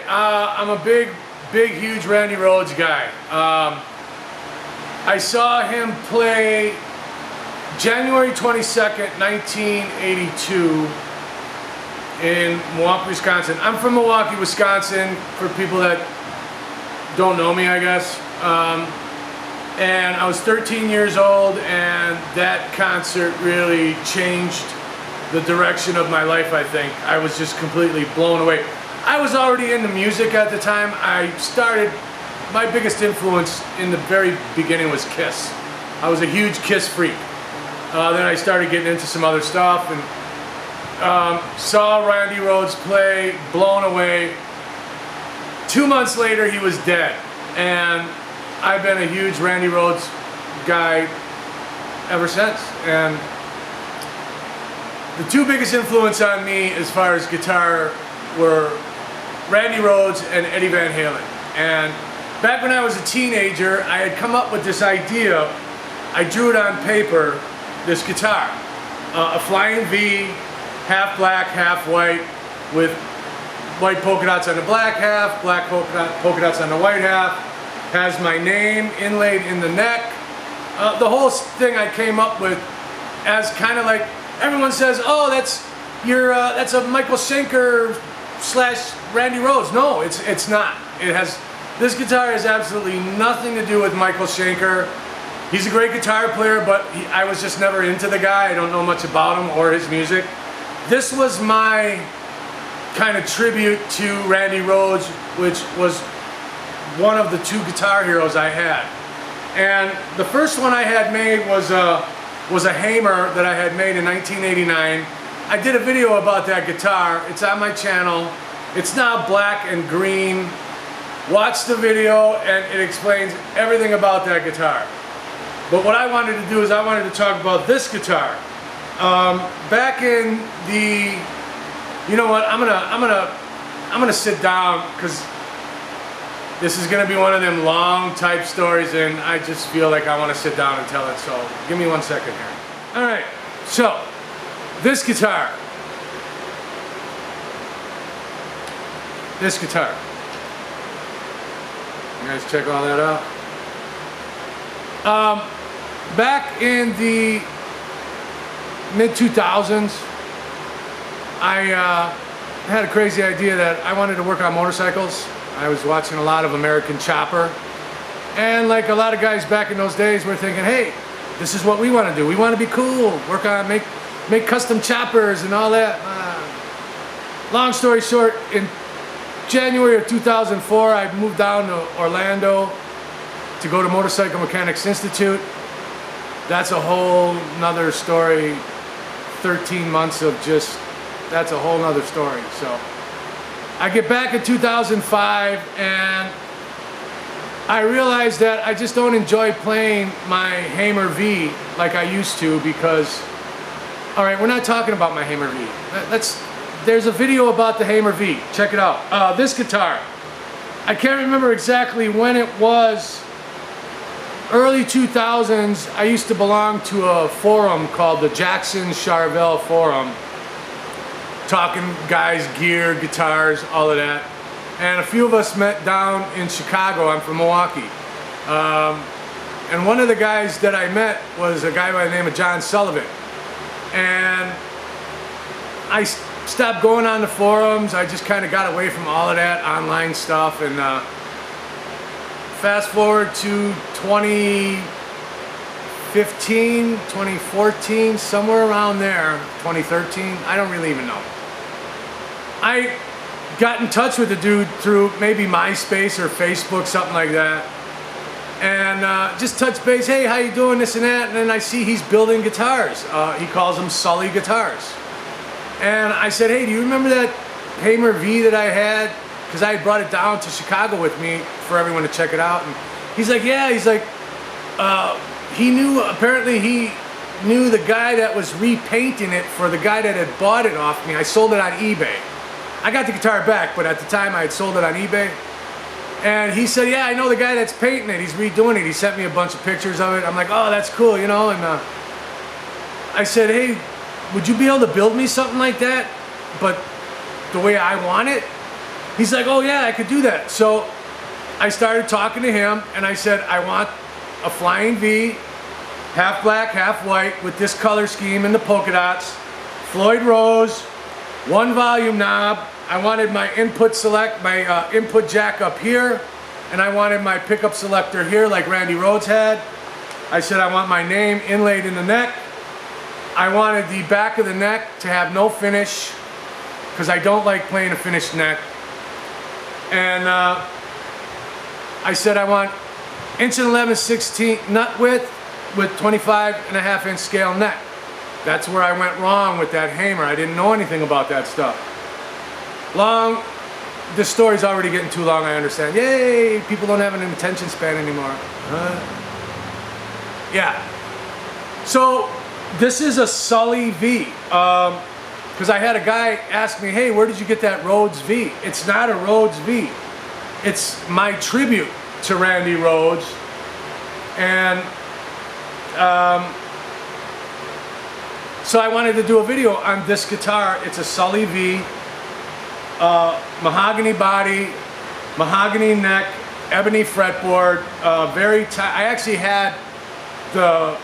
I'm a big, huge Randy Rhoads guy. I saw him play January 22nd, 1982 in Milwaukee, Wisconsin. I'm from Milwaukee, Wisconsin, for people that don't know me, I guess. And I was 13 years old, and that concert really changed the direction of my life, I think. I was just completely blown away. I was already into music at the time. My biggest influence in the very beginning was Kiss. I was a huge Kiss freak. Then I started getting into some other stuff and saw Randy Rhoads play, blown away. 2 months later, he was dead. And I've been a huge Randy Rhoads guy ever since. And the two biggest influence on me as far as guitar were Randy Rhoads and Eddie Van Halen. And back when I was a teenager, I had come up with this idea. I drew it on paper, this guitar. A flying V, half black, half white, with white polka dots on the black half, black polka dots on the white half. Has my name inlaid in the neck. The whole thing I came up with as kind of like, everyone says, oh, that's a Michael Schenker / Randy Rhoads. No, it's not. This guitar has absolutely nothing to do with Michael Schenker. He's a great guitar player, but I was just never into the guy. I don't know much about him or his music. This was my kind of tribute to Randy Rhoads, which was one of the two guitar heroes I had. And the first one I had made was a Hamer that I had made in 1989. I did a video about that guitar. It's on my channel. It's now black and green. Watch the video and it explains everything about that guitar. But what I wanted to do is I wanted to talk about this guitar. Back in the, you know what? I'm gonna sit down because this is gonna be one of them long type stories, and I just feel like I want to sit down and tell it. So give me 1 second here. All right. So this guitar. This guitar. You guys check all that out. Back in the mid-2000s, I had a crazy idea that I wanted to work on motorcycles. I was watching a lot of American Chopper, and like a lot of guys back in those days, we're thinking, hey, this is what we want to do. We want to be cool, work on, make custom choppers and all that. Long story short, in January of 2004, I moved down to Orlando to go to Motorcycle Mechanics Institute. That's a whole nother story. 13 months of just, that's a whole nother story. So I get back in 2005 and I realized that I just don't enjoy playing my Hamer V like I used to because, all right, we're not talking about my Hamer V. There's a video about the Hamer V. Check it out. This guitar, I can't remember exactly when it was. Early 2000s, I used to belong to a forum called the Jackson Charvel Forum. Talking guys, gear, guitars, all of that. And a few of us met down in Chicago. I'm from Milwaukee. And one of the guys that I met was a guy by the name of John Sullivan. And I stopped going on the forums. I just kind of got away from all of that online stuff. And fast forward to 2015, 2014, somewhere around there, 2013, I don't really even know. I got in touch with the dude through maybe MySpace or Facebook, something like that. And just touch base, hey, how you doing, this and that. And then I see he's building guitars. He calls them Sully guitars. And I said, hey, do you remember that Hamer V that I had? Because I had brought it down to Chicago with me for everyone to check it out. And he's like, yeah, he's like, apparently he knew the guy that was repainting it for the guy that had bought it off me. I sold it on eBay. I got the guitar back, but at the time I had sold it on eBay. And he said, yeah, I know the guy that's painting it. He's redoing it. He sent me a bunch of pictures of it. I'm like, oh, that's cool, you know. And I said, hey, would you be able to build me something like that, but the way I want it? He's like, oh yeah, I could do that. So I started talking to him and I said, I want a flying V, half black, half white, with this color scheme and the polka dots, Floyd Rose, one volume knob. I wanted my input input jack up here, and I wanted my pickup selector here like Randy Rhoads had. I said I want my name inlaid in the neck. I wanted the back of the neck to have no finish, because I don't like playing a finished neck. And I said I want 1.11/16" nut width with 25.5" scale neck. That's where I went wrong with that hammer. I didn't know anything about that stuff. This story's already getting too long, I understand. Yay, people don't have an attention span anymore. Yeah. So this is a Sully V. Because I had a guy ask me, hey, where did you get that Rhoads V? It's not a Rhoads V. It's my tribute to Randy Rhoads. And so I wanted to do a video on this guitar. It's a Sully V, mahogany body, mahogany neck, ebony fretboard, very tight. I actually had the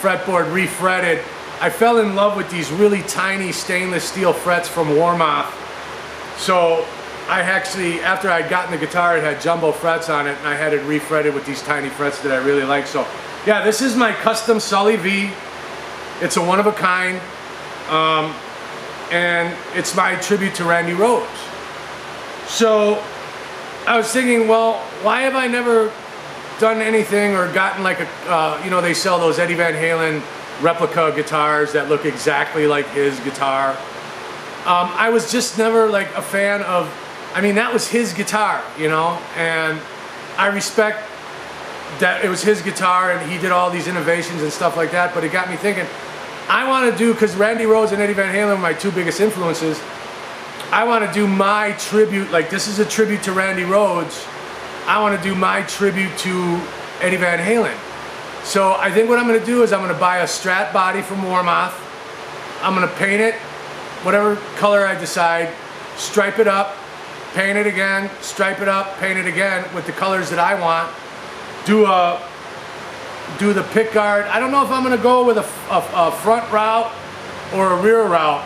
fretboard refretted. I fell in love with these really tiny stainless steel frets from Warmoth. So I actually, after I'd gotten the guitar, it had jumbo frets on it, and I had it refretted with these tiny frets that I really like. So yeah, this is my custom Sully V. It's a one of a kind, and it's my tribute to Randy Rhoads. So I was thinking, well, why have I never done anything or gotten like a, you know, they sell those Eddie Van Halen replica guitars that look exactly like his guitar. I was just never like a fan of, I mean, that was his guitar, you know, and I respect that it was his guitar and he did all these innovations and stuff like that, but it got me thinking, I want to do, because Randy Rhoads and Eddie Van Halen are my two biggest influences, I want to do my tribute, like this is a tribute to Randy Rhoads, I want to do my tribute to Eddie Van Halen. So I think what I'm going to do is I'm going to buy a Strat body from Warmoth, I'm going to paint it, whatever color I decide, stripe it up, paint it again, stripe it up, paint it again with the colors that I want, do the pick guard. I don't know if I'm going to go with a front route or a rear route.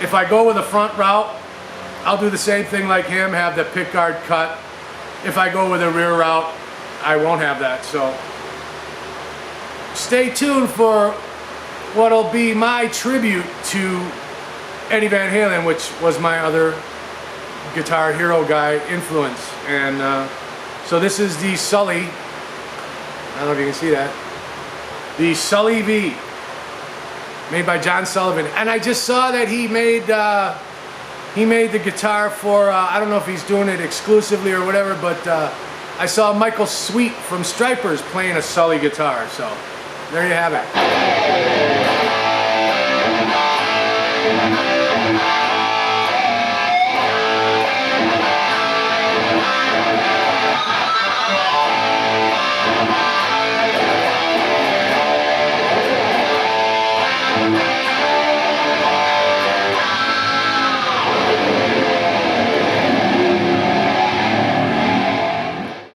If I go with a front route, I'll do the same thing like him, have the pick guard cut. If I go with a rear route, I won't have that. So stay tuned for what'll be my tribute to Eddie Van Halen, which was my other Guitar Hero guy influence. And so this is the Sully, I don't know if you can see that, the Sully V, made by John Sullivan. And I just saw that he made the guitar for, I don't know if he's doing it exclusively or whatever, but I saw Michael Sweet from Stripers playing a Sully guitar. So there you have it.